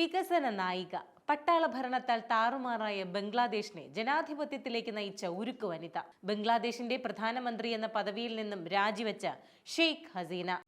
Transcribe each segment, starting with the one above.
വികസന നായിക. പട്ടാള ഭരണത്താൽ താറുമാറായ ബംഗ്ലാദേശിനെ ജനാധിപത്യത്തിലേക്ക് നയിച്ച ഉരുക്കു വനിത. ബംഗ്ലാദേശിന്റെ പ്രധാനമന്ത്രി എന്ന പദവിയിൽ നിന്നും രാജിവെച്ച ഷെയ്ഖ് ഹസീന.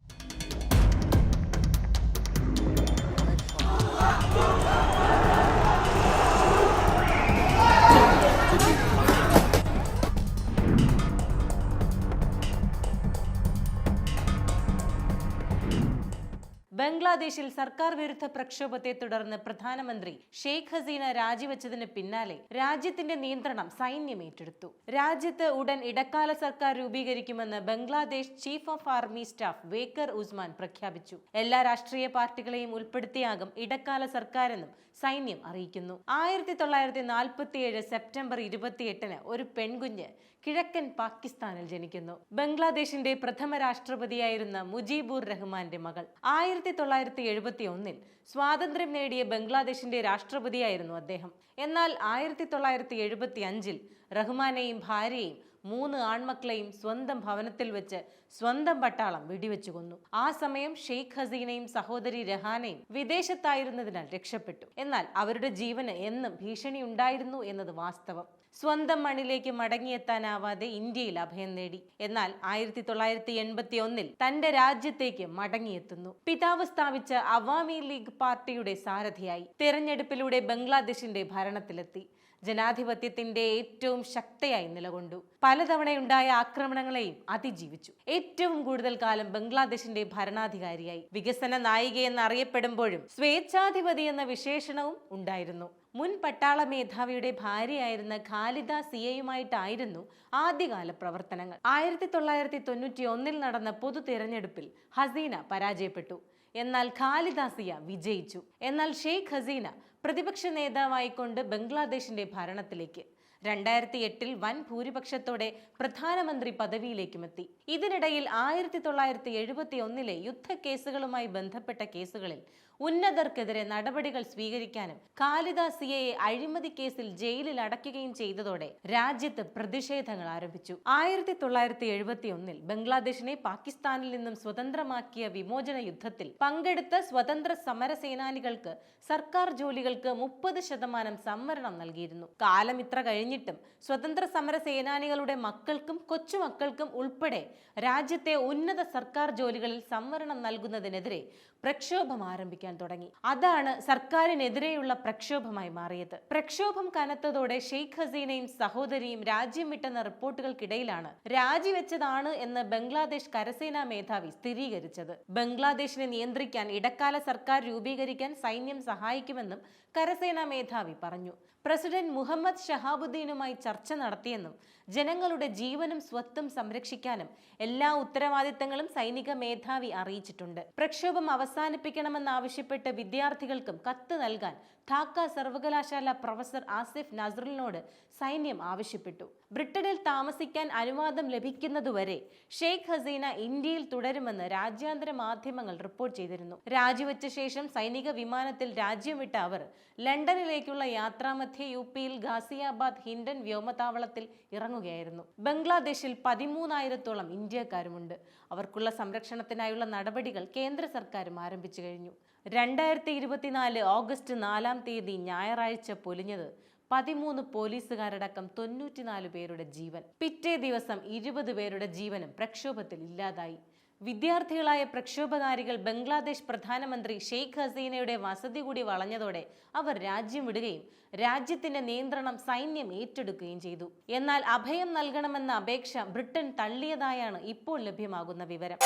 ബംഗ്ലാദേശിൽ സർക്കാർ വിരുദ്ധ പ്രക്ഷോഭത്തെ തുടർന്ന് പ്രധാനമന്ത്രി ഷെയ്ഖ് ഹസീന രാജിവെച്ചതിന് പിന്നാലെ രാജ്യത്തിന്റെ നിയന്ത്രണം സൈന്യം ഏറ്റെടുത്തു. രാജ്യത്ത് ഉടൻ ഇടക്കാല സർക്കാർ രൂപീകരിക്കുമെന്ന് Bangladesh chief of army staff വേക്കർ Usman പ്രഖ്യാപിച്ചു. എല്ലാ രാഷ്ട്രീയ പാർട്ടികളെയും ഉൾപ്പെടുത്തിയാകും ഇടക്കാല സർക്കാരെന്നും സൈന്യം അറിയിക്കുന്നു. 1947 സെപ്റ്റംബർ 28 ഒരു പെൺകുഞ്ഞ് കിഴക്കൻ പാകിസ്ഥാനിൽ ജനിക്കുന്നു. ബംഗ്ലാദേശിന്റെ പ്രഥമ രാഷ്ട്രപതിയായിരുന്ന മുജീബുർ റഹ്മാന്റെ മകൾ. 1971 സ്വാതന്ത്ര്യം നേടിയ ബംഗ്ലാദേശിന്റെ രാഷ്ട്രപതിയായിരുന്നു അദ്ദേഹം. എന്നാൽ 1975 റഹ്മാനെയും ഭാര്യയെയും 3 ആൺമക്കളെയും സ്വന്തം ഭവനത്തിൽ വെച്ച് സ്വന്തം പട്ടാളം വെടിവെച്ചു കൊന്നു. ആ സമയം ഷെയ്ഖ് ഹസീനയും സഹോദരി രഹാനയും വിദേശത്തായിരുന്നതിനാൽ രക്ഷപ്പെട്ടു. എന്നാൽ അവരുടെ ജീവന് എന്നും ഭീഷണി ഉണ്ടായിരുന്നു എന്നത് വാസ്തവം. സ്വന്തം മണ്ണിലേക്ക് മടങ്ങിയെത്താനാവാതെ ഇന്ത്യയിൽ അഭയം നേടി. എന്നാൽ 1981 തന്റെ രാജ്യത്തേക്ക് മടങ്ങിയെത്തുന്നു. പിതാവ് സ്ഥാപിച്ച അവാമി ലീഗ് പാർട്ടിയുടെ സാരഥിയായി തെരഞ്ഞെടുപ്പിലൂടെ ബംഗ്ലാദേശിന്റെ ഭരണത്തിലെത്തി. ജനാധിപത്യത്തിന്റെ ഏറ്റവും ശക്തിയായി നിലകൊണ്ടു. പലതവണയുണ്ടായ ആക്രമണങ്ങളെയും അതിജീവിച്ചു. ഏറ്റവും കൂടുതൽ കാലം ബംഗ്ലാദേശിന്റെ ഭരണാധികാരിയായി. വികസന നായിക എന്നറിയപ്പെടുമ്പോഴും സ്വേച്ഛാധിപതി എന്ന വിശേഷണവും ഉണ്ടായിരുന്നു. മുൻ പട്ടാള മേധാവിയുടെ ഭാര്യയായിരുന്ന ഖാലിദ സിയയുമായിട്ടായിരുന്നു ആദ്യകാല പ്രവർത്തനങ്ങൾ. 1991 നടന്ന പൊതു തിരഞ്ഞെടുപ്പിൽ ഹസീന പരാജയപ്പെട്ടു. എന്നാൽ ഖാലിദ സിയ വിജയിച്ചു. എന്നാൽ ഷെയ്ഖ് ഹസീന പ്രതിപക്ഷ നേതാവായിക്കൊണ്ട് ബംഗ്ലാദേശിന്റെ ഭരണത്തിലേക്ക് 2008 വൻ ഭൂരിപക്ഷത്തോടെ പ്രധാനമന്ത്രി പദവിയിലേക്കുമെത്തി. ഇതിനിടയിൽ 1971 യുദ്ധക്കേസുകളുമായി ബന്ധപ്പെട്ട കേസുകളിൽ ഉന്നതർക്കെതിരെ നടപടികൾ സ്വീകരിക്കാനും ഖാലിദ സിയയെ അഴിമതി കേസിൽ ജയിലിൽ അടയ്ക്കുകയും ചെയ്തതോടെ രാജ്യത്ത് പ്രതിഷേധങ്ങൾ ആരംഭിച്ചു. 1971 ബംഗ്ലാദേശിനെ പാകിസ്ഥാനിൽ നിന്നും സ്വതന്ത്രമാക്കിയ വിമോചന യുദ്ധത്തിൽ പങ്കെടുത്ത സ്വതന്ത്ര സമര സേനാനികൾക്ക് സർക്കാർ ജോലികൾക്ക് 30% സംവരണം നൽകിയിരുന്നു. കാലം ഇത്ര കഴിഞ്ഞിട്ടും സ്വതന്ത്ര സമര സേനാനികളുടെ മക്കൾക്കും കൊച്ചുമക്കൾക്കും ഉൾപ്പെടെ രാജ്യത്തെ ഉന്നത സർക്കാർ ജോലികളിൽ സംവരണം നൽകുന്നതിനെതിരെ പ്രക്ഷോഭം ആരംഭിക്കാൻ തുടങ്ങി. അതാണ് സർക്കാരിനെതിരെയുള്ള പ്രക്ഷോഭമായി മാറിയത്. പ്രക്ഷോഭം കനത്തതോടെ ഷെയ്ഖ് ഹസീനയും സഹോദരിയും രാജ്യം വിട്ടെന്ന റിപ്പോർട്ടുകൾക്കിടയിലാണ് രാജിവെച്ചതാണ് എന്ന് ബംഗ്ലാദേശ് കരസേനാ മേധാവി സ്ഥിരീകരിച്ചത്. ബംഗ്ലാദേശിനെ നിയന്ത്രിക്കാൻ ഇടക്കാല സർക്കാർ രൂപീകരിക്കാൻ സൈന്യം സഹായിക്കുമെന്നും കരസേനാ മേധാവി പറഞ്ഞു. പ്രസിഡന്റ് മുഹമ്മദ് ഷഹാബുദ്ദീനുമായി ചർച്ച നടത്തിയെന്നും ജനങ്ങളുടെ ജീവനും സ്വത്തും സംരക്ഷിക്കാനും എല്ലാ ഉത്തരവാദിത്തങ്ങളും സൈനിക മേധാവി അറിയിച്ചിട്ടുണ്ട്. പ്രക്ഷോഭം അവസാനിപ്പിക്കണമെന്നാവശ്യപ്പെട്ട് വിദ്യാർത്ഥികൾക്കും കത്ത് നൽകാൻ ധാക്ക സർവകലാശാല പ്രൊഫസർ ആസിഫ് നസ്റിനോട് സൈന്യം ആവശ്യപ്പെട്ടു. ബ്രിട്ടനിൽ താമസിക്കാൻ അനുവാദം ലഭിക്കുന്നതുവരെ ഷെയ്ഖ് ഹസീന ഇന്ത്യയിൽ തുടരുമെന്ന് രാജ്യാന്തര മാധ്യമങ്ങൾ റിപ്പോർട്ട് ചെയ്തിരുന്നു. രാജിവെച്ച ശേഷം സൈനിക വിമാനത്തിൽ രാജ്യം വിട്ട അവർ ലണ്ടനിലേക്കുള്ള യാത്രാമധ്യേ യുപിയിൽ ഗാസിയാബാദ് ഹിൻഡൻ വ്യോമതാവളത്തിൽ ഇറങ്ങുകയായിരുന്നു. ബംഗ്ലാദേശിൽ 13,000-ഓളം ഇന്ത്യക്കാരുമുണ്ട്. അവർക്കുള്ള സംരക്ഷണത്തിനായുള്ള നടപടികൾ കേന്ദ്ര സർക്കാരും ആരംഭിച്ചു കഴിഞ്ഞു. 2024 ഓഗസ്റ്റ് 4 ഞായറാഴ്ച പൊലിഞ്ഞത് 13 പോലീസുകാരടക്കം 94 പേരുടെ ജീവൻ. പിറ്റേ ദിവസം 20 പേരുടെ ജീവനും പ്രക്ഷോഭത്തിൽ ഇല്ലാതായി. വിദ്യാർത്ഥികളായ പ്രക്ഷോഭകാരികൾ ബംഗ്ലാദേശ് പ്രധാനമന്ത്രി ഷെയ്ഖ് ഹസീനയുടെ വസതി കൂടി വളഞ്ഞതോടെ അവർ രാജ്യം വിടുകയും രാജ്യത്തിന്റെ നിയന്ത്രണം സൈന്യം ഏറ്റെടുക്കുകയും ചെയ്തു. എന്നാൽ അഭയം നൽകണമെന്ന അപേക്ഷ ബ്രിട്ടൻ തള്ളിയതായാണ് ഇപ്പോൾ ലഭ്യമാകുന്ന വിവരം.